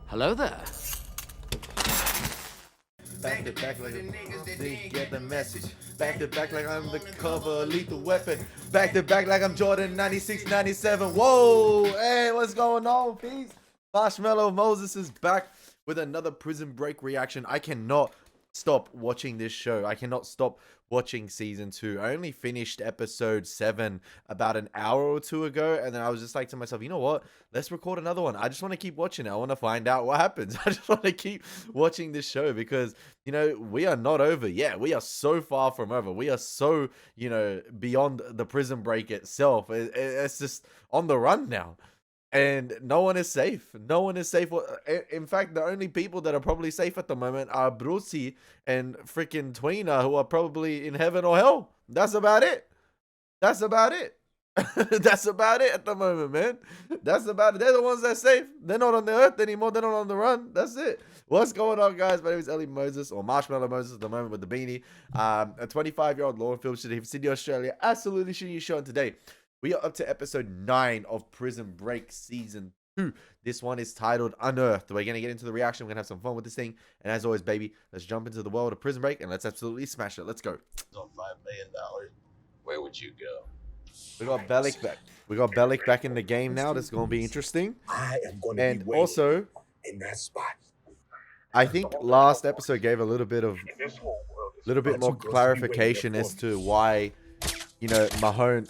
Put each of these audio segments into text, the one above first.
Hello there. Back to back like they get the message. Back to back like I'm the cover lethal weapon. Back to back like I'm Jordan 96, 97. Whoa, hey, what's going on, peace? Marshmallow Moses is back with another Prison Break reaction. I cannot stop watching this show. I cannot stop watching season 2. I only finished episode 7 about an hour or two ago, and then I was just like to myself, you know what, let's record another one. I just want to keep watching it. I want to find out what happens. I just want to keep watching this show because, you know, we are not over yet. We are so far from over. We are so, you know, beyond the Prison Break itself. It's just on the run now. And no one is safe. No one is safe. In fact, the only people that are probably safe at the moment are Brucey and freaking Tweener, who are probably in heaven or hell. That's about it. That's about it. That's about it at the moment, man. That's about it. They're the ones that are safe. They're not on the earth anymore. They're not on the run. That's it. What's going on, guys? My name is Elie Moses, or Marshmallow Moses at the moment with the beanie. A 25-year-old law and film fugitive, Sydney, Australia. Absolutely shitty you show. And today, we are up to episode 9 of Prison Break Season 2. This one is titled Unearthed. We're going to get into the reaction. We're going to have some fun with this thing. And as always, baby, let's jump into the world of Prison Break and let's absolutely smash it. Let's go. On $5 million, where would you go? We got Bellic back. We got Bellic back in the game now. That's going to be interesting. I am going to And be also, in that spot. I think last episode gave a little bit more clarification as to why, you know, Mahone,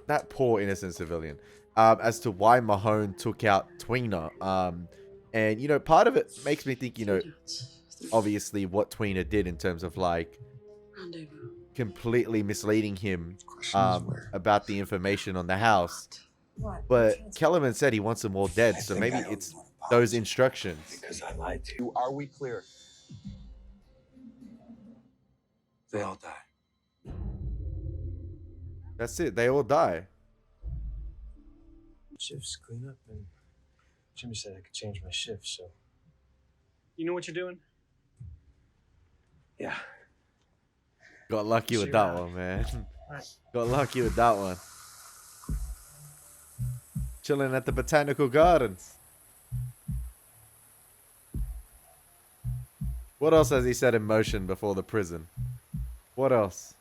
that poor innocent civilian, as to why Mahone took out Tweener. And, you know, part of it makes me think, you know, obviously what Tweener did in terms of, like, completely misleading him about the information on the house. But Kellerman said he wants them all dead, so maybe it's those instructions. Because I lied to you. Are we clear? They all die. That's it. They all die. Shifts clean up, and Jimmy said I could change my shift, so. You know what you're doing? Yeah. Got lucky with that one, man. Got lucky with that one. Chilling at the Botanical Gardens. What else has he set in motion before the prison? What else?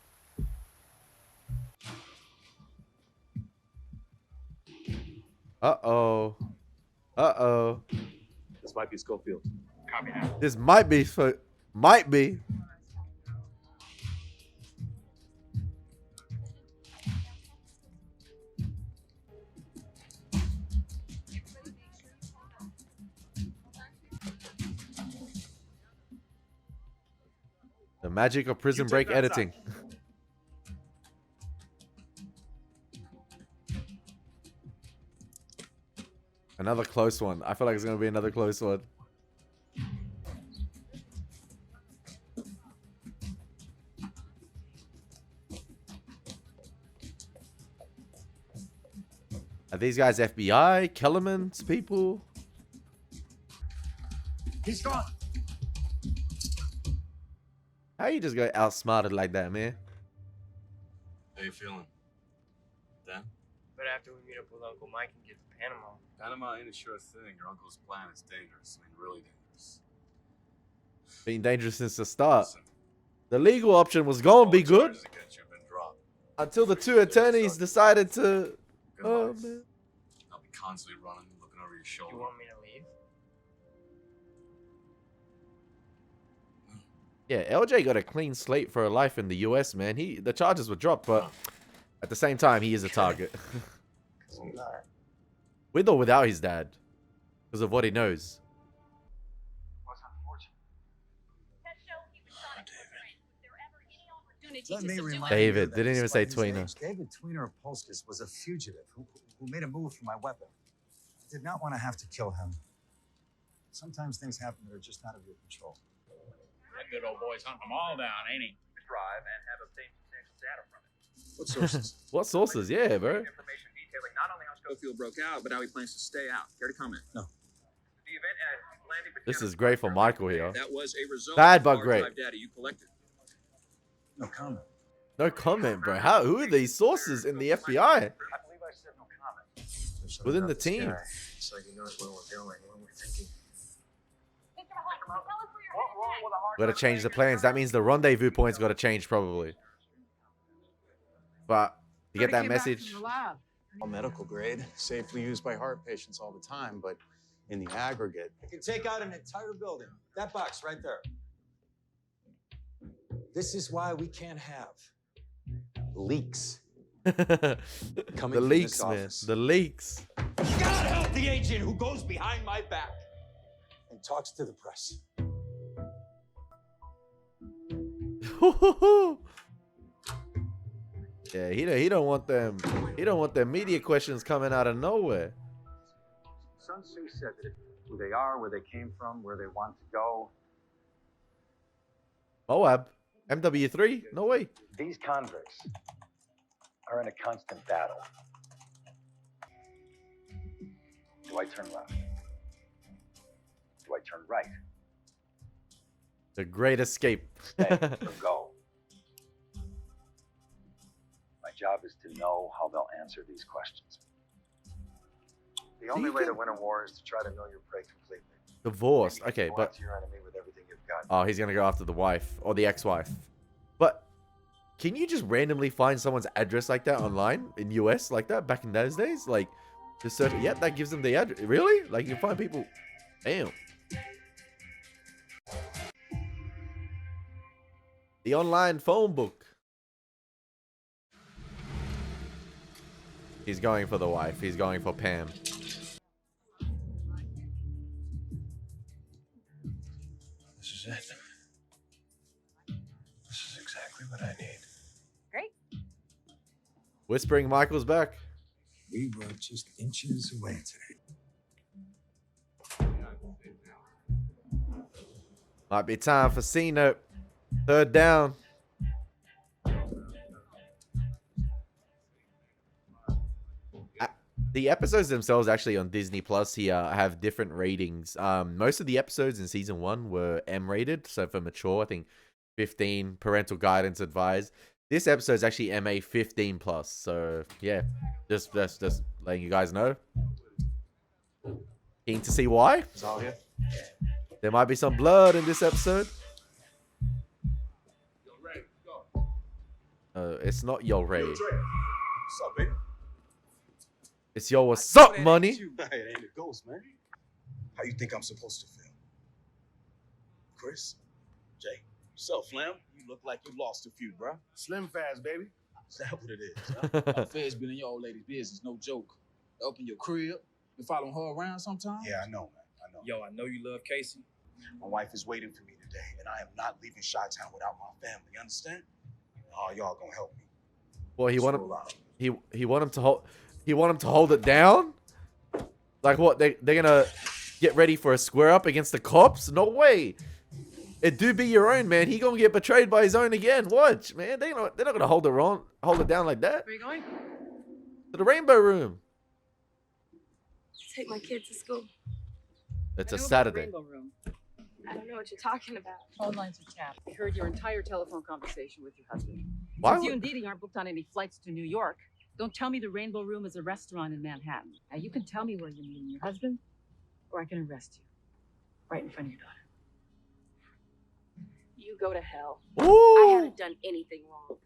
Uh-oh. Uh-oh. This might be Schofield. Copy that. This might be... Might be. The magic of Prison Break editing. Another close one. I feel like it's going to be another close one. Are these guys FBI? Kellerman's people? He's gone. How you just got outsmarted like that, man? How you feeling? Dan? But after we meet up with Uncle Mike and get to Panama. Panama ain't a sure thing. Your uncle's plan is dangerous. I mean, really dangerous. Been dangerous since the start. Listen, The legal option was gonna be good charges against you have been dropped. until the two attorneys decided to. Good Oh life. man. I'll be constantly running, looking over your shoulder. You want me to leave? Yeah, LJ got a clean slate for a life in the US, man. The charges were dropped, but at the same time, he is a target. I'm not. With or without his dad, because of what he knows. What's unfortunate? Let me remind David, you that didn't even say despite his Tweener. age, David Tweener of Polskis was a fugitive who made a move for my weapon. I did not want to have to kill him. Sometimes things happen that are just out of your control. That good old boy's hunting them all down, ain't he? Drive and have obtained substantial data from it. What sources? What sources? Yeah, bro. Information detailing not only how Schofield broke out, but how he plans to stay out. Care to comment? No. The event at Landing This is great for Michael here. That was a result Bad of but hard great. drive data you collected. No comment. No comment, bro. Who are these sources in the FBI? I believe I said no comment. There's something Within about the this team. guy. It's like he knows where we're going, what we're thinking. Gotta change the plans. That means the rendezvous point's gotta change probably. But you get that message. All medical grade, safely used by heart patients all the time, but in the aggregate, It can take out an entire building. That box right there. This is why we can't have leaks. The Coming from leaks, this man. office. The leaks. You gotta help the agent who goes behind my back and talks to the press. Yeah, he don't want them. He don't want them media questions coming out of nowhere. Sun Tzu said that who they are, where they came from, where they want to go. Moab, MW3, no way. These convicts are in a constant battle. Do I turn left? Do I turn right? The Great Escape. Stay or go? My job is to know how they'll answer these questions. The only way to win a war is to try to know your prey completely. Divorced. And you Okay, go but after your enemy with everything you've got. oh, he's gonna go after the wife or the ex-wife. But can you just randomly find someone's address like that online in US like that back in those days? Like, just search. Yep, that gives them the address. Really? Like you can find people. Damn. The online phone book. He's going for the wife. He's going for Pam. This is it. This is exactly what I need. Great. Whispering Michael's back. We were just inches away today. Might be time for C-Note. Third down. The episodes themselves actually on Disney Plus here have different ratings. Most of the episodes in season 1 were M rated, so for mature, I think 15, parental guidance advised. This episode is actually MA 15 plus, so yeah, just letting you guys know. Keen to see why? it's all here. There might be some blood in this episode. It's not yo Ray. What's up, baby? It's yo what's up, money. Hey, it ain't a ghost, man. How you think I'm supposed to feel? Chris? Jay? What's up, Flam? You look like you lost a few, bro. Slim fast, baby. Is that what it is, huh? Feds been in your old lady's business, no joke. Up in your crib, you following her around sometimes? Yeah, I know, man. I know. Yo, I know you love Casey. My wife is waiting for me today, and I am not leaving Chi-Town without my family. You understand? Oh, y'all gonna help me. Well, he Just want him. roll out. He want him to hold. He want him to hold it down. Like what? They're gonna get ready for a square up against the cops? No way. It do be your own, man. He gonna get betrayed by his own again. Watch, man. They're not gonna hold it down like that. Where are you going? To the Rainbow Room. Take my kids to school. It's I a know about the Saturday. Rainbow Room. I don't know what you're talking about. Phone lines are tapped. I heard your entire telephone conversation with your husband. Why Since you would- and Dee Dee aren't booked on any flights to New York, don't tell me the Rainbow Room is a restaurant in Manhattan. Now, you can tell me where you're meeting your husband, or I can arrest you. Right in front of your daughter. You go to hell. I Ooh. haven't done anything wrong.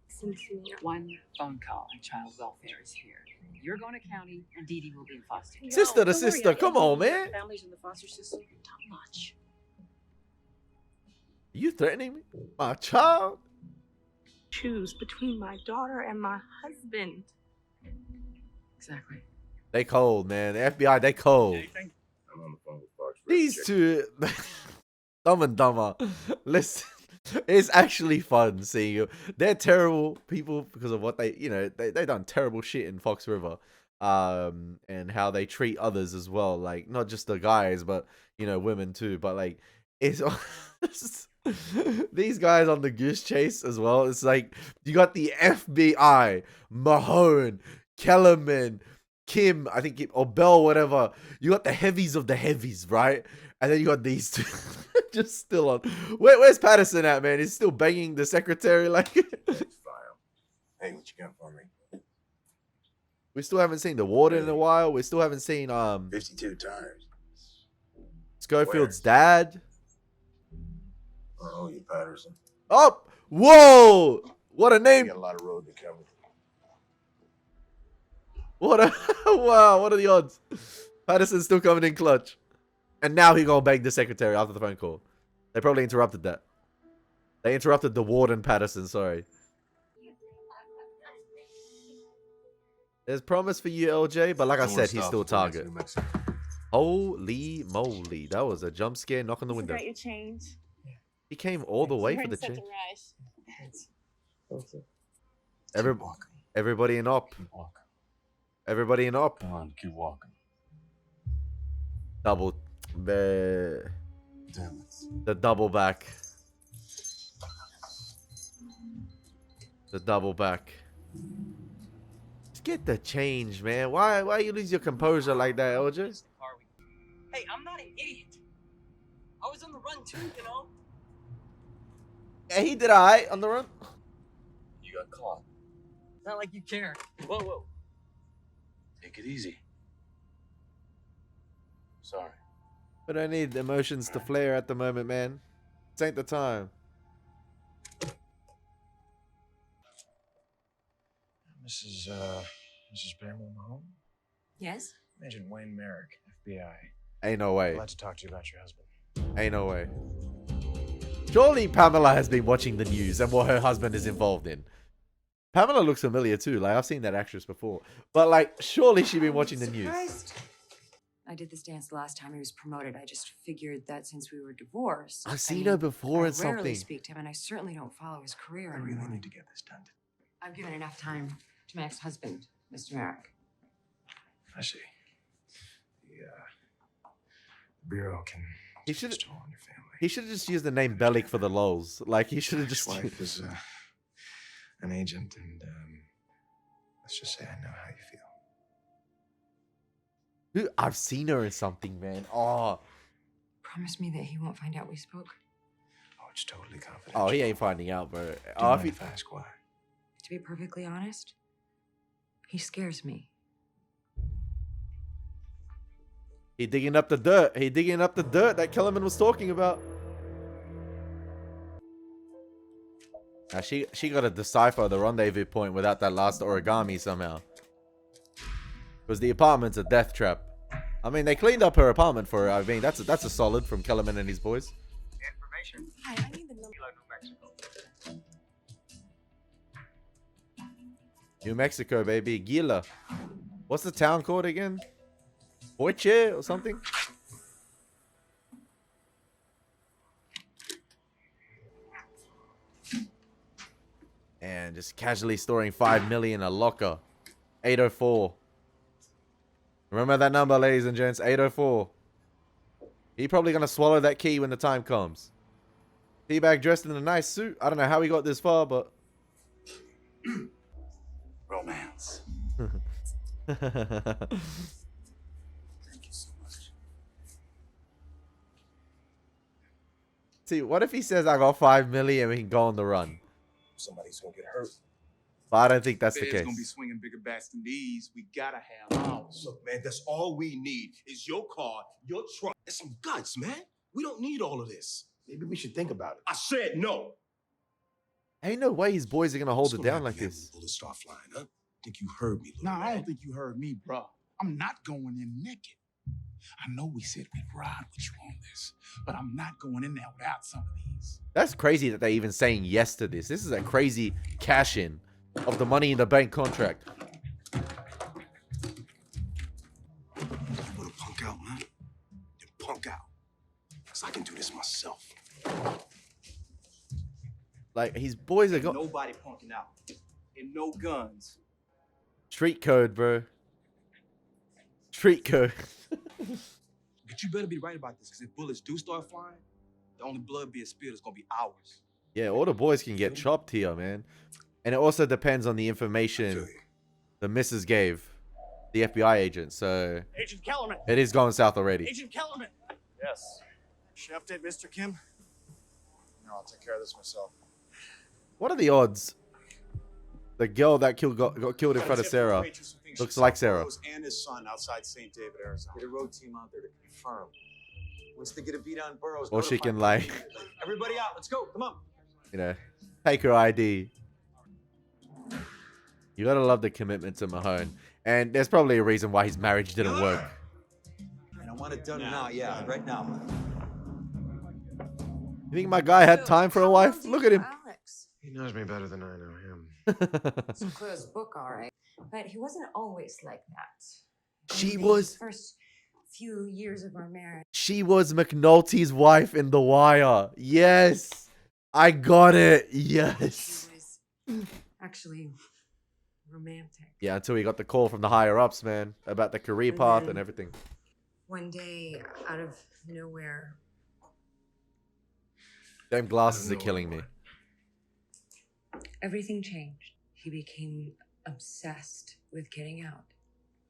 Listen to me. One phone call and child welfare is here. You're going to county, and Dee Dee will be in foster care. Sister to Don't worry, sister. I Come can on, give you man. Families in the foster system, not much. You threatening me? My child? Choose between my daughter and my husband. Exactly. They cold, man. The FBI, they cold. Anything? I'm on the phone with Fox. These two, Dumb and Dumber. Listen, it's actually fun seeing you. They're terrible people because of what they done terrible shit in Fox River, and how they treat others as well. Like not just the guys, but women too. But like it's these guys on the Goose Chase as well. It's like you got the FBI, Mahone, Kellerman, Kim, I think, or Bell, whatever. You got the heavies of the heavies, right? And then you got these two just still on. Where's Patterson at, man? He's still banging the secretary like. Hey, what you got for me? We still haven't seen the warden in a while. We still haven't seen 52 times. Schofield's dad. Oh, you Patterson. Oh, whoa! What a You name! got a lot of road to cover. What a wow! What are the odds? Patterson's still coming in clutch, and now he gonna beg the secretary after the phone call. They probably interrupted that. They interrupted the warden Patterson. Sorry. There's promise for you, LJ, but like I said, he's still a target. Holy moly, that was a jump scare. Knock on the window. Your change. He came all the way for the change. Everybody in op. Everybody in op. Come on, keep walking. Double. The Damn it. double back. The double back. Just get the change, man. Why you lose your composure like that, LJ? Hey, I'm not an idiot. I was on the run too, you know. Yeah, he did alright on the run. You got caught. Not like you care. Whoa, whoa. Take it easy. Sorry. We don't need emotions to flare at the moment, man. This ain't the time. Mrs. Pamela Mahone? Yes? Agent Wayne Merrick, FBI. Ain't no way. I'd like to talk to you about your husband. Ain't no way. Surely Pamela has been watching the news and what her husband is involved in. Pamela looks familiar too. Like, I've seen that actress before. But, like, surely she's been watching the news. I did this dance the last time he was promoted. I just figured that since we were divorced... I've seen her before in I rarely something. speak to him, and I certainly don't follow his career I anymore. really need to get this done. I've given enough time to my ex-husband, Mr. Merrick. I see. The Bureau can... He should have just used the name Bellic for the lols. Like, he should have just... My wife is an agent, and let's just say I know how you feel. Dude, I've seen her in something, man. Oh. Promise me that he won't find out we spoke. Oh, it's totally confidential. Oh, he ain't finding out, bro. Do you Oh, mind if I ask why? To be perfectly honest, he scares me. He digging up the dirt. He digging up the dirt that Kellerman was talking about. Now she got to decipher the rendezvous point without that last origami somehow. Because the apartment's a death trap. I mean, they cleaned up her apartment for her. I mean, that's a solid from Kellerman and his boys. Information. Hi, I need the number. New Mexico. New Mexico, baby. Gila. What's the town called again? Boiche or something? And just casually storing 5 million in a locker. 804. Remember that number, ladies and gents. 804. He probably gonna swallow that key when the time comes. Teabag dressed in a nice suit. I don't know how he got this far, but... Romance. Thank you so much. See, what if he says I got 5 million and we can go on the run? Somebody's gonna get hurt. But I don't think that's the It's case. gonna be swinging bigger bats than these. We gotta have ours. Look, man, that's all we need is your car, your truck, and some guts, man. We don't need all of this. Maybe we should think about it. I said no. Ain't no way his boys are gonna hold it down like this. Bullets start flying, huh? Think you heard me, No, I don't think you heard me, bro. I'm not going in naked. I know we said we'd ride with you on this, but I'm not going in there without some of these. That's crazy that they're even saying yes to this. This is a crazy cash-in of the Money in the Bank contract. You wanna punk out, man? Then punk out. Because I can do this myself. Like, his boys are got Nobody punking out. And no guns. street code, bro. Street code. But you better be right about this, because if bullets do start flying, the only blood being spilled is gonna be ours. Yeah, all the boys can get chopped here, man. And it also depends on the information the missus gave the FBI agent. So Agent Kellerman. it is going south already. Agent Kellerman. Yes. Should I update Mr. Kim? No, I'll take care of this myself. What are the odds? The girl that got killed in front of Sarah looks like Sarah. And his son outside St. David, Arizona. Get a road team out there to confirm. Once they get a beat on Burroughs, Or she can like, everybody out. Let's go. Come on. you know, take her ID. You gotta love the commitment to Mahone. And there's probably a reason why his marriage didn't work. And I want it done now. Yeah, right now. You think my guy had time for a wife? Look at him. He knows me better than I know him. It's a closed book, all right. But he wasn't always like that. She In was. the first few years of our marriage. She was McNulty's wife in The Wire. Yes. I got it. Yes. She was actually romantic. Yeah, until we got the call from the higher ups, man, about the career And path then- and everything. One day, out of nowhere, Them glasses are killing me. everything changed. He became obsessed with getting out.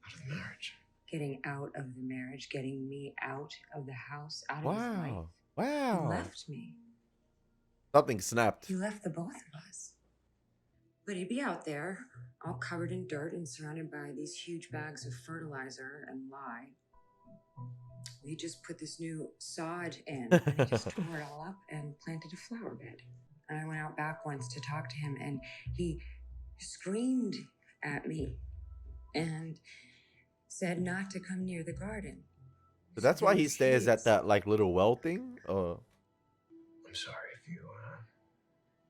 Out of the marriage. Getting out of the marriage, getting me out of the house, out of his life. Wow. He Wow. left me. Something snapped. He left the both of us. But he'd be out there, all covered in dirt and surrounded by these huge bags of fertilizer and lye. We just put this new sod in, and he just tore it all up and planted a flower bed. And I went out back once to talk to him, and he screamed at me and said not to come near the garden. So that's why he stares at that like little well thing? Or I'm sorry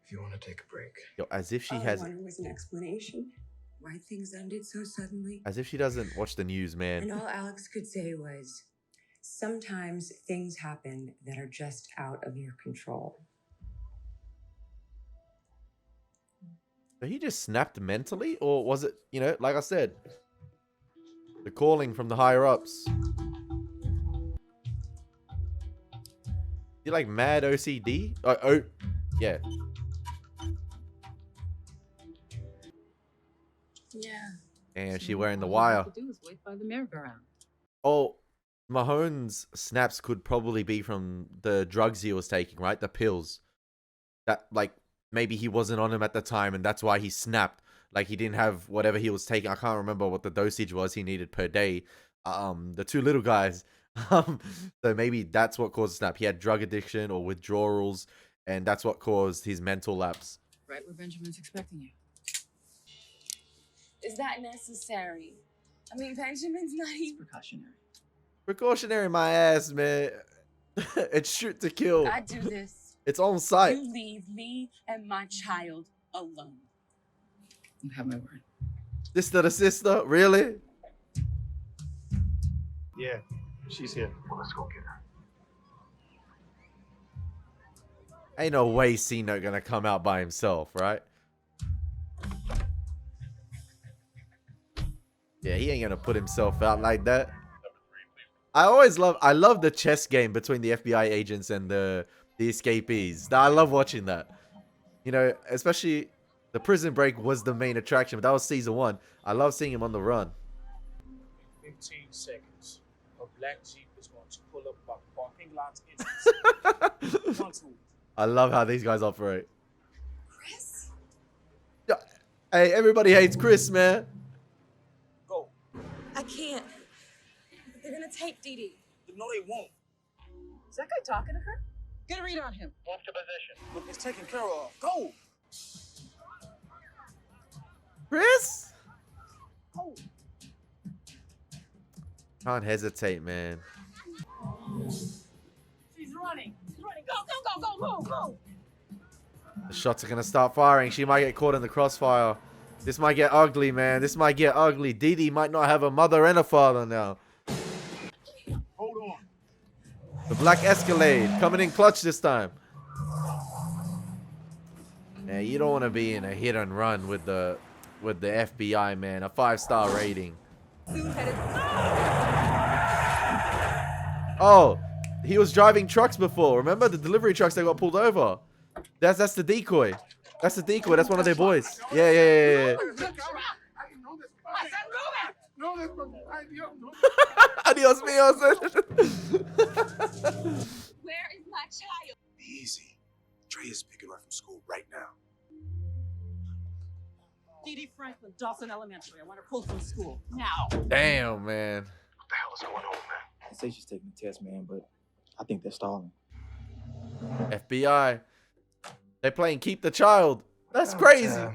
if you want to take a break. yo, as if she All has I wanted was an explanation why things ended so suddenly. as if she doesn't watch the news, man. And all Alex could say was, sometimes things happen that are just out of your control. So he just snapped mentally? Or was it, you know, like I said, the calling from the higher ups? You like mad OCD? Oh, yeah. Yeah. And So she wearing the all you wire. have to do is wait by the merry-go-round. Oh, Mahone's snaps could probably be from the drugs he was taking, right? The pills. That, like, maybe he wasn't on him at the time and that's why he snapped. Like, he didn't have whatever he was taking. I can't remember what the dosage was he needed per day. The two little guys. So maybe that's what caused the snap. He had drug addiction or withdrawals, and that's what caused his mental lapse. Right where Benjamin's expecting you. Is that necessary? I mean, Benjamin's not even Precautionary. Precautionary, my ass, man. It's shoot to kill. I do this. It's on site. You leave me and my child alone. You have my word. Sister to sister? Really? Yeah, she's here. Let's go get her. Ain't no way C-Note gonna come out by himself, right? Yeah, he ain't gonna put himself out like that. I love the chess game between the FBI agents and the escapees. I love watching that. You know, especially the Prison Break was the main attraction, but that was season 1. I love seeing him on the run. 15 seconds. A black Jeep is going to pull up by parking lots entrance. I love how these guys operate. Chris? Yeah. Hey, everybody hates Chris, man. Go. I can't. They're gonna take Dee Dee. No, they won't. Is that guy talking to her? Get a read on him. Move to position. Look, it's taken care of. Go. Chris? Go. Can't hesitate, man. She's running. She's running. Go. The shots are gonna start firing. She might get caught in the crossfire. This might get ugly, man. This might get ugly. Dee Dee might not have a mother and a father now. Hold on. The Black Escalade coming in clutch this time. Yeah, you don't want to be in a hit and run with the FBI, man. A 5-star rating. Oh, he was driving trucks before. Remember the delivery trucks that got pulled over? That's the decoy. That's the decoy. That's one of their boys. Yeah. Adios míos. Where is my child? Easy. Trey is picking her up from school right now. Dee Dee Franklin, Dawson Elementary. I want her pulled from school. Now. Damn, man. What the hell is going on, man? I say she's taking the test, man, but I think they're stalling. FBI. They're playing Keep the Child. That's crazy. What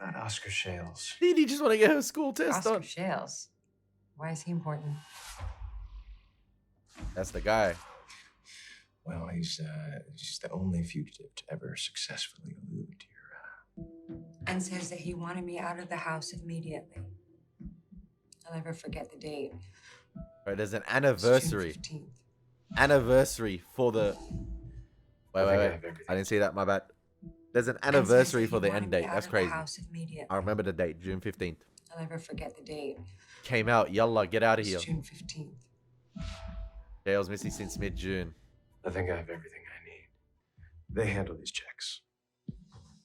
about Oscar Shales? Did he just want to get her school test Oscar done? Shales. Why is he important? That's the guy. Well, he's the only fugitive to ever successfully elude your And says that he wanted me out of the house immediately. I'll never forget the date. Right, there's an anniversary. It's June 15th. Anniversary for the. Wait. I didn't see that. My bad. There's an anniversary for the end date. That's crazy. I remember the date, June 15th. I'll never forget the date. Came out. Yalla, get out of here. It's June 15th. Dale's missing since mid-June. I think I have everything I need. They handle these checks.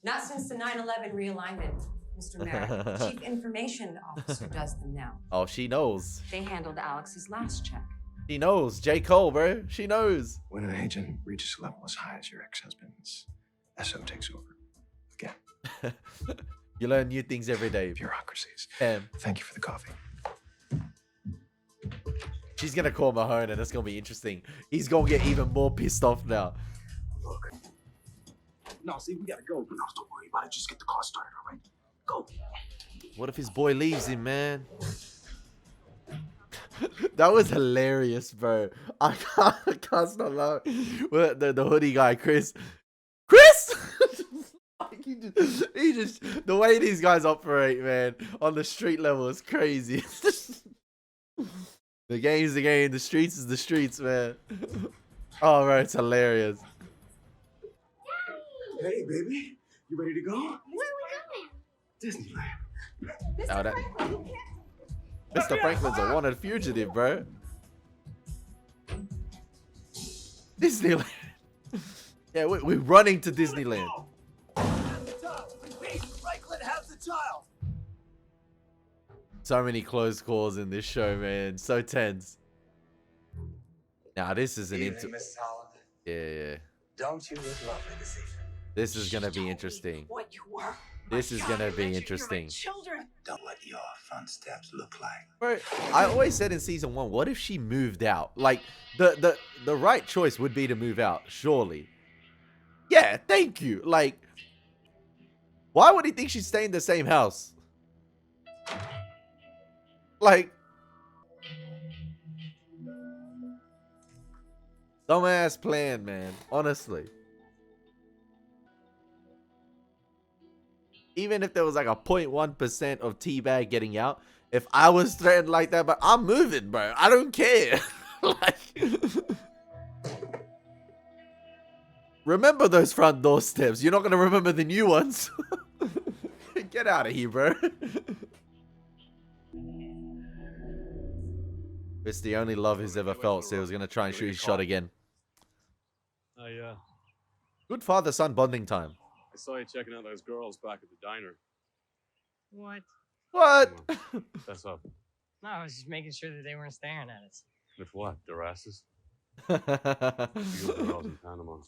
Not since the 9/11 realignment, Mr. Merrick. Chief Information Officer does them now. Oh, she knows. They handled Alex's last check. She knows. J. Cole, bro. She knows. When an agent reaches a level as high as your ex-husband's, SO takes over. Again. You learn new things every day. Bureaucracies. Pam. Thank you for the coffee. She's gonna call Mahone and it's gonna be interesting. He's gonna get even more pissed off now. Look. No, see, we gotta go. No, don't worry about it. Just get the car started, all right? Go. What if his boy leaves him, man? That was hilarious, bro. I can't stop laughing. Well, the hoodie guy, Chris. he just the way these guys operate, man, on the street level is crazy. The game's the game, the streets is the streets, man. Oh, bro, it's hilarious. Hey, baby, you ready to go? Where are we going? Disneyland. Oh, that... Mr. Franklin's a wanted fugitive, bro. Disneyland. Yeah, we're running to Disneyland. Franklin has the child. So many close calls in this show, man. So tense. Now this is an Mrs. Holland. Yeah. Don't you look lovely this evening? This is gonna be interesting. What you were. This is gonna be interesting. Children. Don't what your front steps look like. Bro, I always said in season 1, what if she moved out? Like the right choice would be to move out, surely. Yeah, thank you. Like, why would he think she'd stay in the same house? Like, dumbass plan, man. Honestly. Even if there was like a 0.1% of Teabag getting out, if I was threatened like that, but I'm moving, bro. I don't care. Like, remember those front door steps. You're not going to remember the new ones. Get out of here, bro. It's the only love he's ever felt, so he was going to try and shoot his shot again. Good father-son bonding time. I saw you checking out those girls back at the diner. What? What? That's up. No, I was just making sure that they weren't staring at us. With what? Their asses? Beautiful girls in Panama.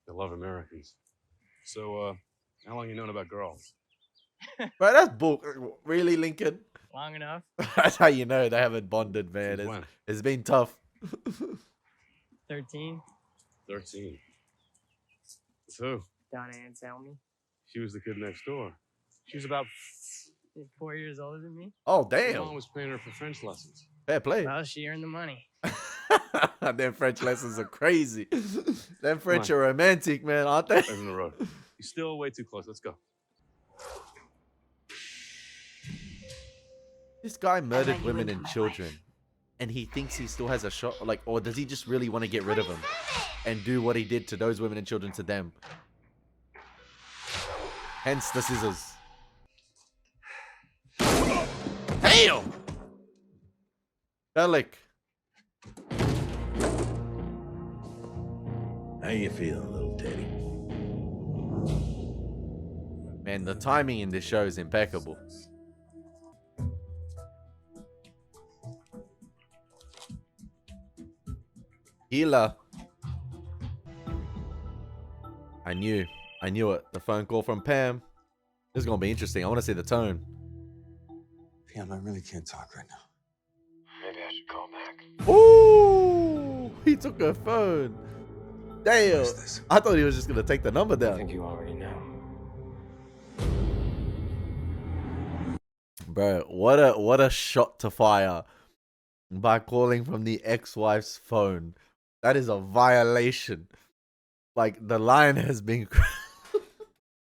They love Americans. So, how long you known about girls? Bro, that's bull. Really, Lincoln? Long enough. That's how you know they haven't bonded, man. It's been tough. 13. 13. With who? Donna Anselmi. She was the kid next door. She was about 4 years older than me. Oh, Mom damn. was paying her for French lessons. Fair play. Well, she earned the money. Them French lessons are crazy. Them French are romantic, man, aren't they? In the road. You're still way too close. Let's go. This guy murdered women and children, and he thinks he still has a shot. Like, or does he just really want to get rid of them and do what he did to those women and children to them? Hence the scissors. Damn! Bellic. How you feeling, little Teddy? Man, the timing in this show is impeccable. Healer. I knew it. The phone call from Pam. This is gonna be interesting. I want to see the tone. Pam, I really can't talk right now. Maybe I should call back. Ooh! He took her phone. Damn. I thought he was just gonna take the number down. I think you already know. Bro, what a shot to fire by calling from the ex-wife's phone. That is a violation. Like, the line has been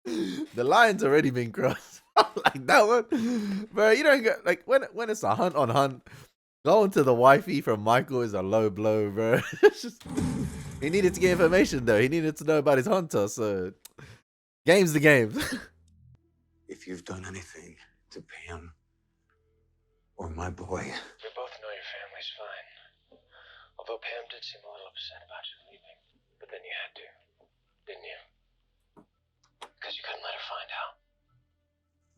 the line's already been crossed. Like that one. Bro, you don't get like when it's a hunt on hunt, going to the wifey from Michael is a low blow, bro. It's just, he needed to get information though. He needed to know about his hunter, so game's the game. If you've done anything to Pam or my boy, We both know your family's fine. Although Pam did seem a little upset about you leaving. But then you had to, didn't you? Because you couldn't let her find out.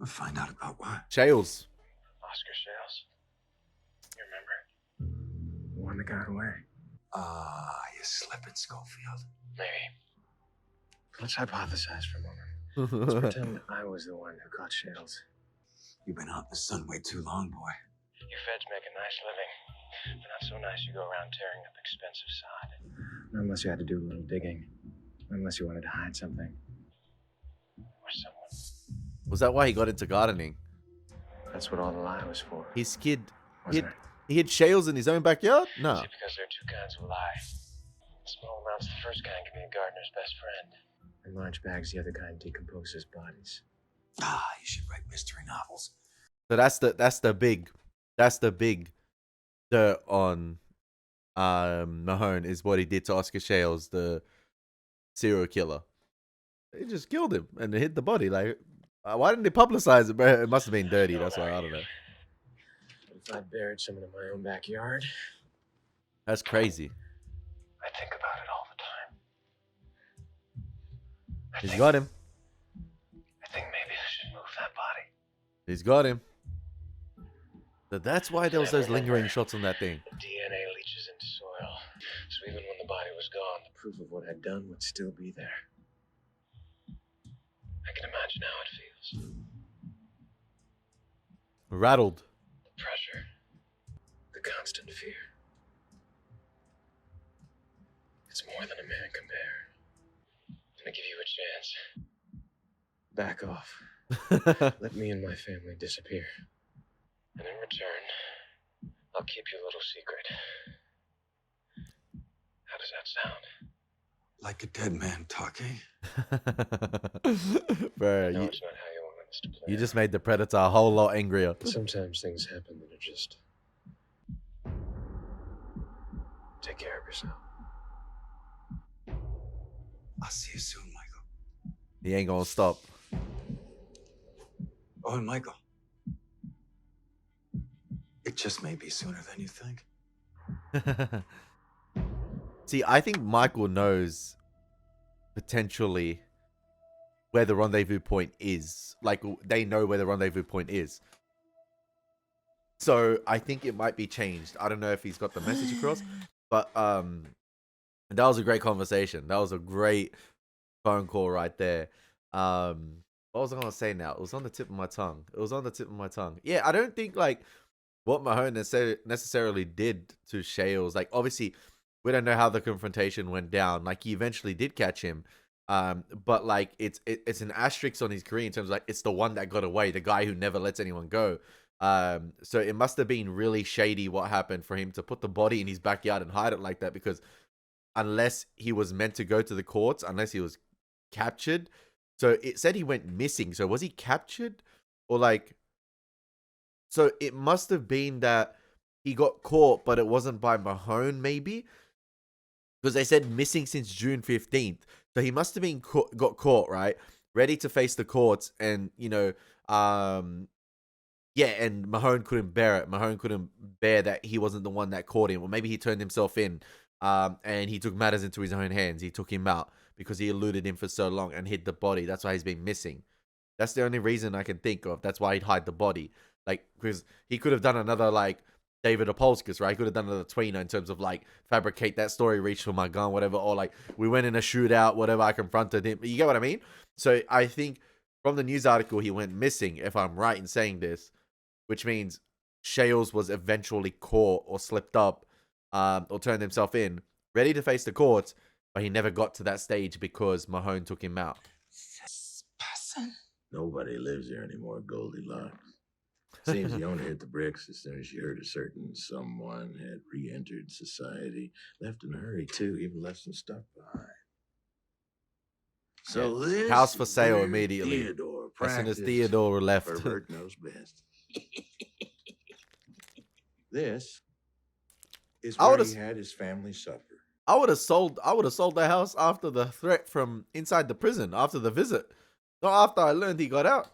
find out about what? Shales. Oscar Shales. You remember? The one that got away. You slipping, Schofield. Maybe. Let's hypothesize for a moment. Let's pretend I was the one who caught Shales. You've been out in the sun way too long, boy. You feds make a nice living. But not so nice you go around tearing up expensive sod. Unless you had to do a little digging. Unless you wanted to hide something. Or someone. Was that why he got into gardening? That's what all the lie was for. His kid Wasn't he hid Shales in his own backyard? No. See, because there are two kinds of lie. In small amounts, the first kind can be a gardener's best friend. In large bags, the other kind decomposes bodies. You should write mystery novels. So that's the big dirt on Mahone is what he did to Oscar Shales, the serial killer. He just killed him and hid the body. Like, why didn't they publicize it, bro? It must have been dirty. That's why I don't know. If I buried someone in my own backyard, That's crazy. I think about it all the time. He's got him. I think maybe I should move that body. He's got him. So that's why there was those lingering shots on that thing. The DNA leaches into soil, so even when the body was gone, the proof of what I'd done would still be there. I can imagine how it feels. Rattled. The pressure, the constant fear. It's more than a man can bear. I'm gonna give you a chance. Back off. Let me and my family disappear. And in return, I'll keep your little secret. How does that sound? Like a dead man talking? Bro, No, it's not how you wanted us to play. you just made the Predator a whole lot angrier. Sometimes things happen that are just... Take care of yourself. I'll see you soon, Michael. He ain't gonna stop. Oh, and Michael. It just may be sooner than you think. See, I think Michael knows potentially where the rendezvous point is. Like, they know where the rendezvous point is. So I think it might be changed. I don't know if he's got the message across, but that was a great conversation. That was a great phone call right there. What was I gonna say now? It was on the tip of my tongue. Yeah, I don't think like what Mahone necessarily did to Shales. Like, obviously, we don't know how the confrontation went down. Like, he eventually did catch him. But like it's an asterisk on his career in terms of like it's the one that got away, the guy who never lets anyone go. So it must have been really shady what happened for him to put the body in his backyard and hide it like that, because unless he was meant to go to the courts, unless he was captured. So it said he went missing. So was he captured or like, so it must have been that he got caught, but it wasn't by Mahone maybe, because they said missing since June 15th. So he must have been got caught, right? Ready to face the courts. And, you know, yeah, and Mahone couldn't bear it. Mahone couldn't bear that he wasn't the one that caught him. Or maybe he turned himself in and he took matters into his own hands. He took him out because he eluded him for so long and hid the body. That's why he's been missing. That's the only reason I can think of. That's why he'd hide the body. Like, because he could have done another, like, David Opolskis, right? He could have done another tweener in terms of, like, fabricate that story, reach for my gun, whatever. Or, like, we went in a shootout, whatever, I confronted him. You get what I mean? So I think from the news article, he went missing, if I'm right in saying this, which means Shales was eventually caught or slipped up or turned himself in, ready to face the courts, but he never got to that stage because Mahone took him out. Nobody lives there anymore, Goldilocks. Seems the owner hit the bricks as soon as she heard a certain someone had re-entered society. Left in a hurry, too. Even left some stuff behind. So this House for is sale where immediately. Theodore As soon as practiced. Theodore left. Pervert knows best. This is I where would've- he had his family supper. I would have sold the house after the threat from inside the prison, after the visit. Not after I learned he got out.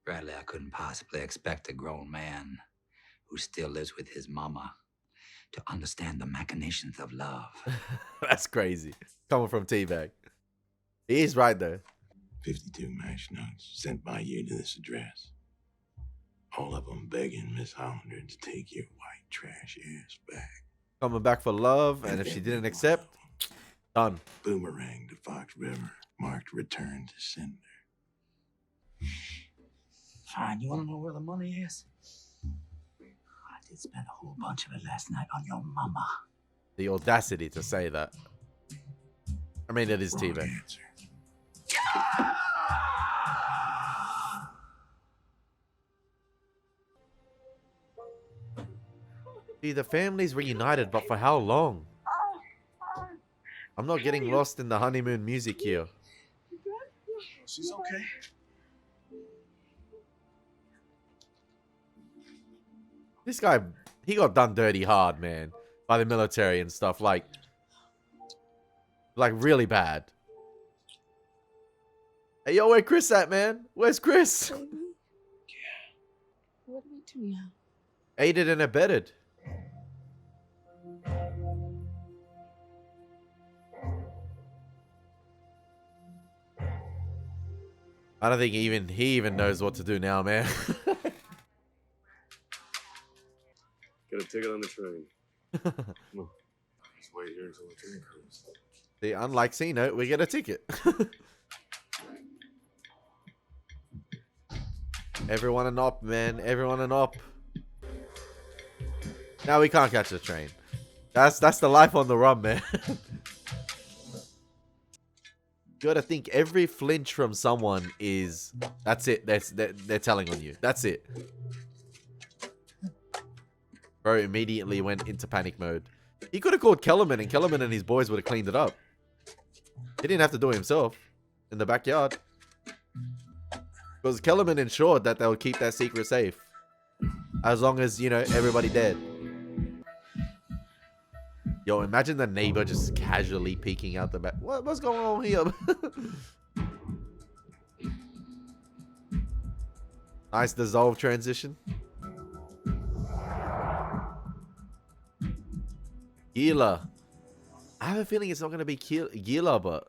Bradley, I couldn't possibly expect a grown man who still lives with his mama to understand the machinations of love. That's crazy. Coming from T-Bag. He is right though. 52 match notes sent by you to this address. All of them begging Miss Hollander to take your white trash ass back. Coming back for love, and if she didn't accept, done. Boomerang to Fox River, marked return to sender. Fine, you want to know where the money is? I did spend a whole bunch of it last night on your mama. The audacity to say that. I mean, it is T-Bag. See, the family's reunited, but for how long? I'm not getting lost in the honeymoon music here. She's okay. This guy, he got done dirty hard, man, by the military and stuff. Like really bad. Hey, yo, where Chris at, man? Where's Chris? What do we do now? Aided and abetted. I don't think he even knows what to do now, man. Get a ticket on the train. Come on. Just wait here until the train comes. See, unlike C-Note, we get a ticket. Everyone an op, man. Everyone an op. Now we can't catch the train. That's the life on the run, man. You gotta think every flinch from someone is that's it. They're telling on you. That's it. Bro immediately went into panic mode. He could have called Kellerman, and Kellerman and his boys would have cleaned it up. He didn't have to do it himself in the backyard. Because Kellerman ensured that they would keep that secret safe. As long as, you know, everybody dead. Yo, imagine the neighbor just casually peeking out the back. What's going on here? Nice dissolve transition. Gila. I have a feeling it's not going to be Gila, but...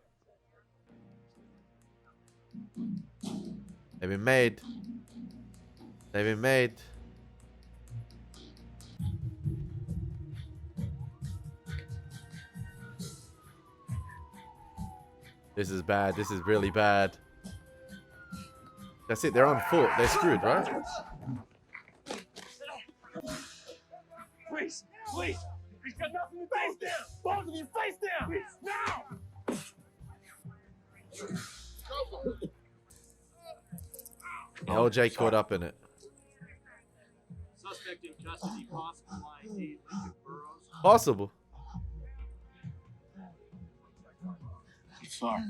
They've been made. They've been made. This is bad. This is really bad. That's it. They're on foot. They're screwed, right? Please, please. He's got nothing to do. Face down. Both of you face down. Please, now. LJ caught up in it. Suspect in custody, possible ID, Lincoln Burrows. Possible. I'm sorry.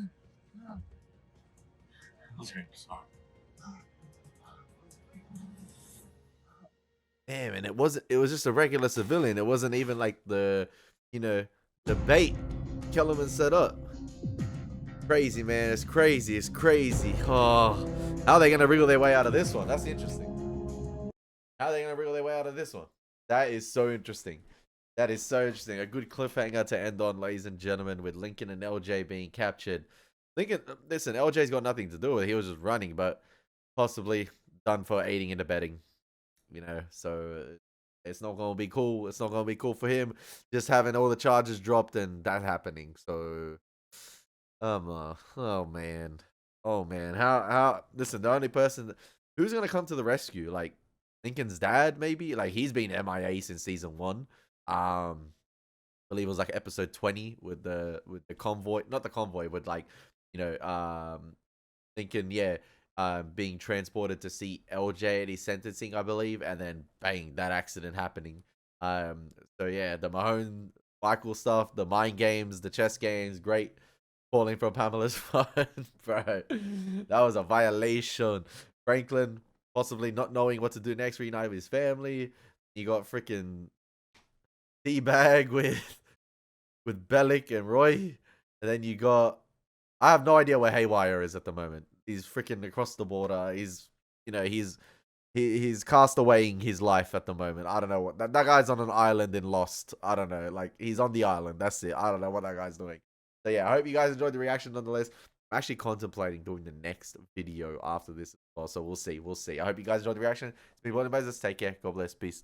Okay, sorry. Damn, and it was just a regular civilian. It wasn't even like the, you know, the bait Kellerman set up. Crazy, man. It's crazy. It's crazy. Oh, how are they gonna wriggle their way out of this one? That's interesting. How are they gonna wriggle their way out of this one? That is so interesting. That is so interesting. A good cliffhanger to end on, ladies and gentlemen, with Lincoln and LJ being captured. Lincoln, listen, LJ's got nothing to do with it. He was just running, but possibly done for aiding and abetting. You know, so it's not going to be cool. It's not going to be cool for him just having all the charges dropped and that happening. So, oh man. Oh man. How, listen, the only person, who's going to come to the rescue? Like, Lincoln's dad, maybe? Like, he's been MIA since season 1. believe it was like episode 20 with the convoy, not the convoy, but like, you know, thinking, yeah, being transported to see LJ at his sentencing, I believe, and then bang, that accident happening. So yeah, the Mahone Michael stuff, the mind games, the chess games, great. Falling from Pamela's phone, bro. That was a violation. Franklin possibly not knowing what to do next, reunite with his family. You got freaking Teabag with Bellick and Roy, and then you got, I have no idea where Haywire is at the moment. He's freaking across the border. He's, you know, he's cast awaying his life at the moment. I don't know what that guy's on an island in Lost. I don't know, like he's on the island. That's it. I don't know what that guy's doing. So yeah, I hope you guys enjoyed the reaction nonetheless. I'm actually contemplating doing the next video after this as well. So we'll see. I hope you guys enjoyed the reaction. It's been Elie Moses. Take care. God bless. Peace.